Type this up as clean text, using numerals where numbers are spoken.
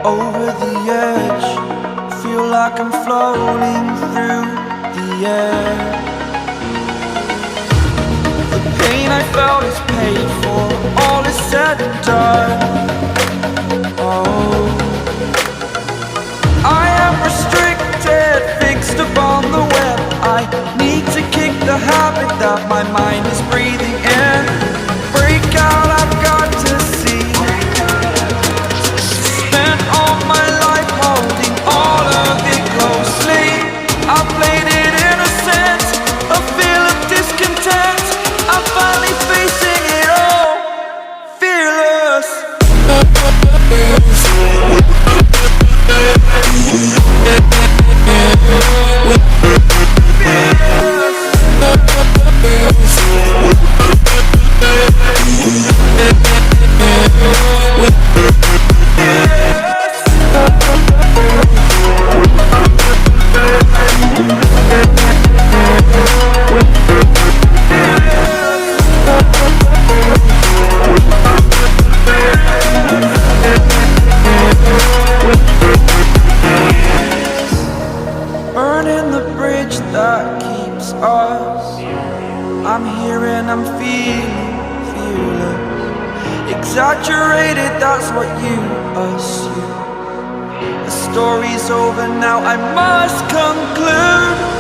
Over the edge, feel like I'm floating through the air. The pain I felt is paid for, all is said and done. Oh, I am restricted, fixed upon the web. I need to kick the habit that my mind is breathing in. Break out, I've got to see. Spent all my life holding all of it closely. I played it innocent, a feel of discontent. I'm finally facing it all, fearless. Burning the bridge that keeps us. I'm here and I'm feeling fearless. Exaggerated, that's what you assume. The story's over now, I must conclude.